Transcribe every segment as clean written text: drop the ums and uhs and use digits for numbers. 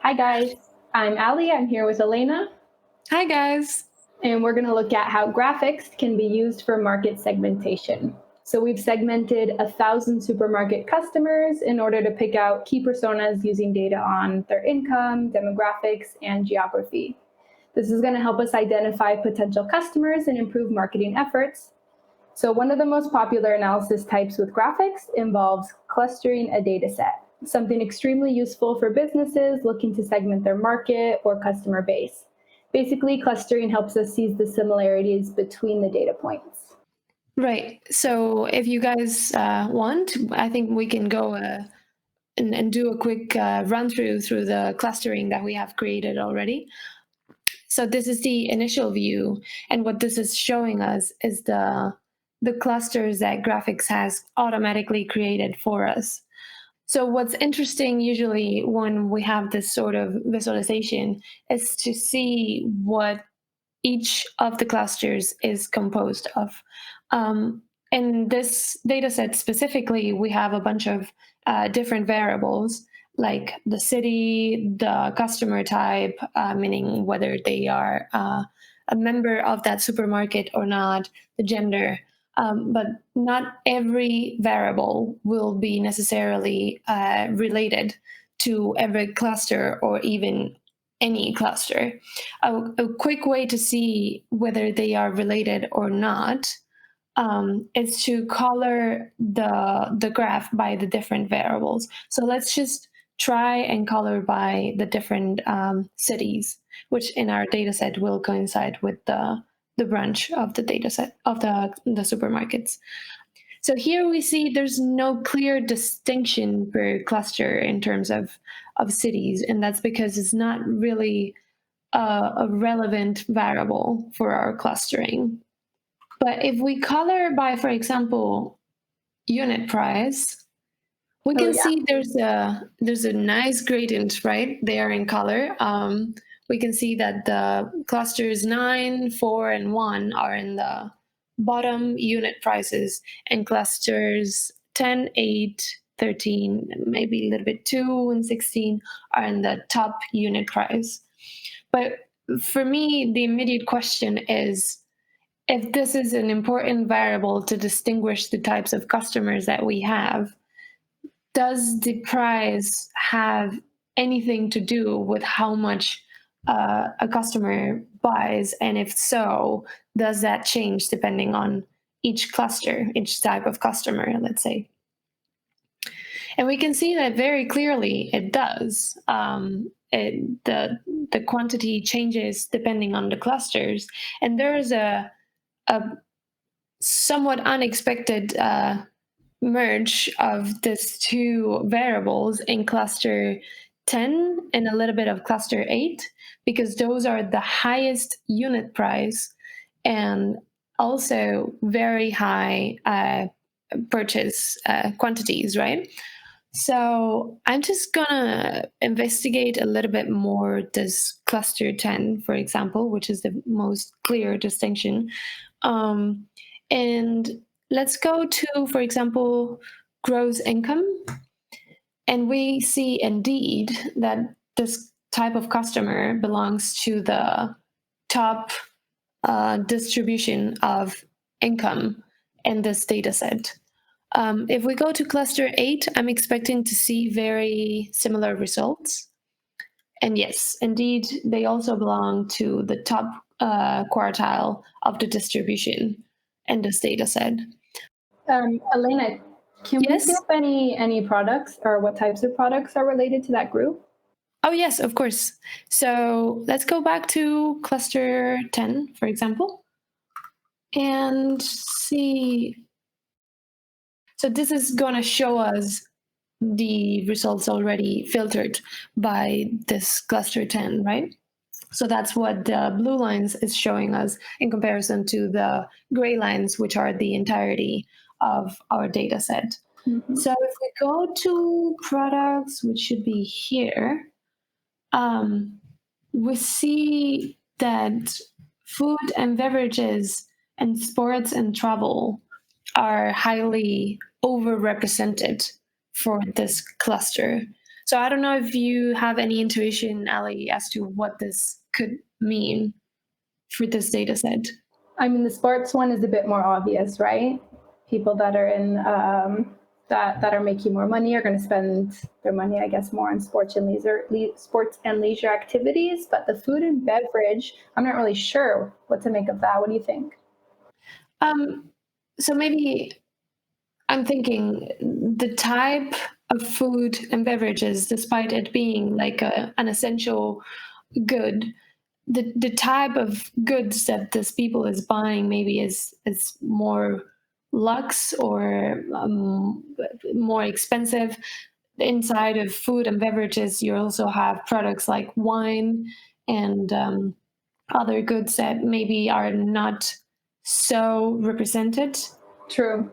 Hi guys, I'm Ali. I'm here with Elena, Hi, guys. and we're going to look at how graphics can be used for market segmentation. So we've segmented 1,000 supermarket customers in order to pick out key personas using data on their income, demographics, and geography. This is going to help us identify potential customers and improve marketing efforts. So one of the most popular analysis types with graphics involves clustering a data set, something extremely useful for businesses looking to segment their market or customer base. Basically, clustering helps us seize the similarities between the data points. Right. So if you guys want, I think we can go and do a quick run through the clustering that we have created already. So this is the initial view, and what this is showing us is the clusters that Graphext has automatically created for us. So what's interesting usually when we have this sort of visualization is to see what each of the clusters is composed of. In this data set specifically, we have a bunch of different variables like the city, the customer type, meaning whether they are a member of that supermarket or not, the gender. But not every variable will be necessarily related to every cluster or even any cluster. A quick way to see whether they are related or not is to color the graph by the different variables. So let's just try and color by the different cities, which in our data set will coincide with the branch of the data set of the supermarkets. So here we see there's no clear distinction per cluster in terms of cities, and that's because it's not really a relevant variable for our clustering. But if we color by, for example, unit price, we can see there's a nice gradient right there in color. We can see that the clusters 9, 4, and 1 are in the bottom unit prices, and clusters 10, 8, 13, maybe a little bit 2 and 16 are in the top unit price. But for me, the immediate question is, if this is an important variable to distinguish the types of customers that we have, does the price have anything to do with how much a customer buys? And if so, does that change depending on each cluster, each type of customer, let's say? And we can see that very clearly it does. The quantity changes depending on the clusters. And there is a somewhat unexpected merge of these two variables in cluster 10 and a little bit of cluster 8, because those are the highest unit price and also very high purchase quantities, right? So I'm just gonna investigate a little bit more this cluster 10, for example, which is the most clear distinction. And let's go to, for example, gross income. And we see indeed that this type of customer belongs to the top distribution of income in this data set. If we go to cluster 8, I'm expecting to see very similar results. And yes, indeed, they also belong to the top quartile of the distribution in this data set. Elena, can we see if any products or what types of products are related to that group? Oh, yes, of course. So let's go back to cluster 10, for example, and see. So this is going to show us the results already filtered by this cluster 10, right? So that's what the blue lines is showing us in comparison to the gray lines, which are the entirety of our data set. Mm-hmm. So if we go to products, which should be here, we see that food and beverages and sports and travel are highly overrepresented for this cluster. So I don't know if you have any intuition, Ali, as to what this could mean for this data set. I mean, the sports one is a bit more obvious, right? People that are in that are making more money are going to spend their money, I guess, more on sports and leisure activities. But the food and beverage, I'm not really sure what to make of that. What do you think? So maybe I'm thinking the type of food and beverages, despite it being like an essential good, the type of goods that this people is buying maybe is more luxe or more expensive. Inside of food and beverages, you also have products like wine and other goods that maybe are not so represented True.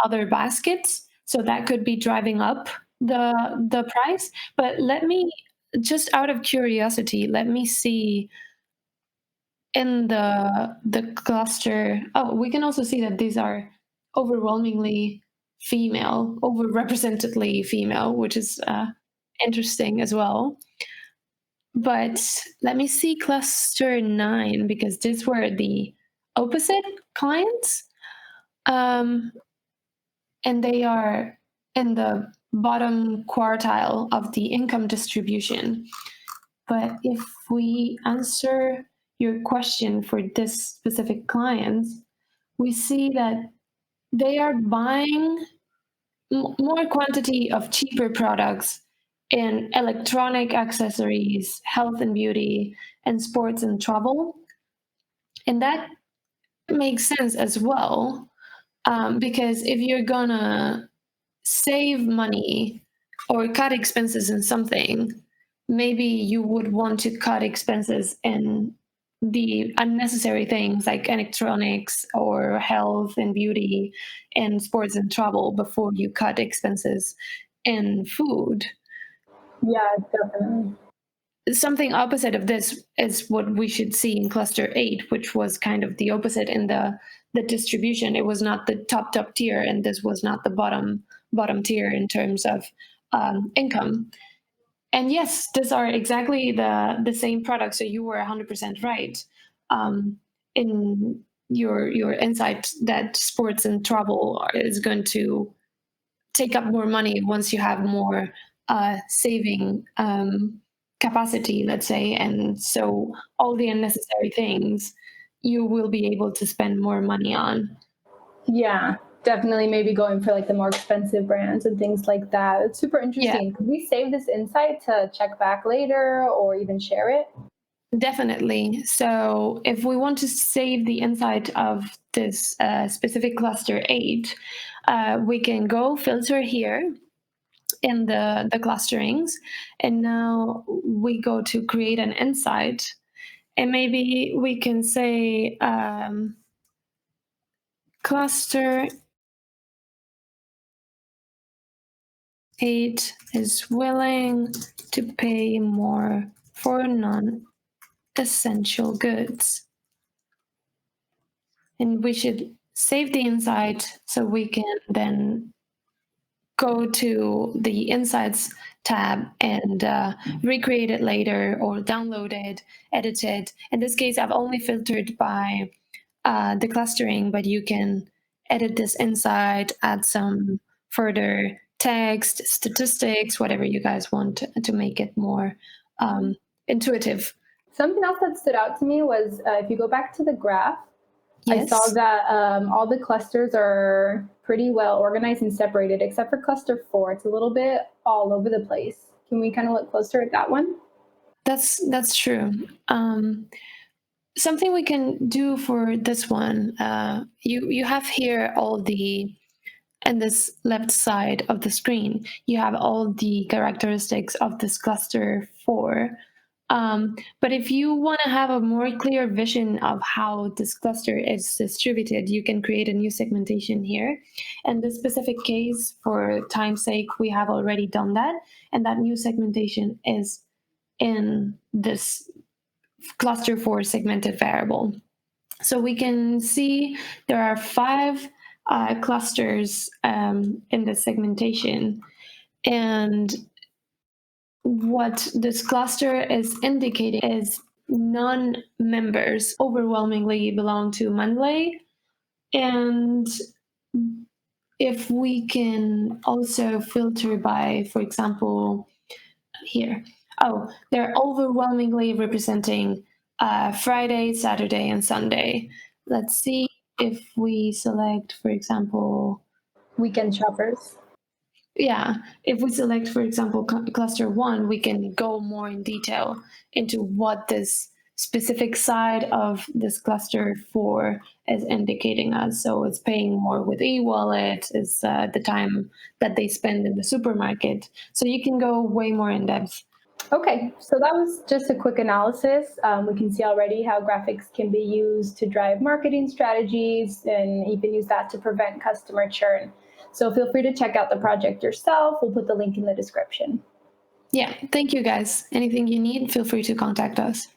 other baskets, so that could be driving up the price. But let me, just out of curiosity, let me see in the cluster. Oh, we can also see that these are overwhelmingly female, overrepresentedly female, which is interesting as well. But let me see cluster 9, because these were the opposite clients. And they are in the bottom quartile of the income distribution. But if we answer your question for this specific client, we see that they are buying more quantity of cheaper products in electronic accessories, health and beauty, and sports and travel. And that makes sense as well, because if you're gonna save money or cut expenses in something, maybe you would want to cut expenses in the unnecessary things like electronics or health and beauty and sports and travel before you cut expenses in food. Yeah, definitely. Something opposite of this is what we should see in cluster 8, which was kind of the opposite in the distribution. It was not the top tier, and this was not the bottom tier in terms of income. And yes, these are exactly the same product. So you were 100% right in your insight that sports and travel is going to take up more money once you have more saving capacity, let's say. And so all the unnecessary things you will be able to spend more money on. Yeah, definitely. Maybe going for like the more expensive brands and things like that. It's super Yeah, interesting. Could we save this insight to check back later or even share it? definitely. So if we want to save the insight of this specific cluster 8, we can go filter here in the clusterings, and now we go to create an insight, and maybe we can say cluster 8 is willing to pay more for non-essential goods. And we should save the insight so we can then go to the Insights tab and recreate it later, or download it, edit it. In this case, I've only filtered by the clustering, but you can edit this insight, add some further text, statistics, whatever you guys want to make it more intuitive. Something else that stood out to me was if you go back to the graph, I Yes. saw that all the clusters are pretty well organized and separated, except for cluster 4. It's a little bit all over the place. Can we kind of look closer at that one? That's true. Something we can do for this one, you have here all the, and this left side of the screen, you have all the characteristics of this cluster 4. But if you want to have a more clear vision of how this cluster is distributed, you can create a new segmentation here. In this specific case, for time's sake, we have already done that. And that new segmentation is in this cluster 4 segmented variable. So we can see there are 5 clusters in the segmentation. And what this cluster is indicating is non-members overwhelmingly belong to Monday. And if we can also filter by, for example, here, they're overwhelmingly representing Friday, Saturday, and Sunday. Let's see if we select, for example, Weekend shoppers. yeah, if we select, for example, cluster 1, we can go more in detail into what this specific side of this cluster 4 is indicating us. So it's paying more with e-wallet, is the time that they spend in the supermarket. So you can go way more in depth. Okay, so that was just a quick analysis. We can see already how graphics can be used to drive marketing strategies, and you can use that to prevent customer churn. So feel free to check out the project yourself. We'll put the link in the description. Yeah, thank you guys. Anything you need, feel free to contact us.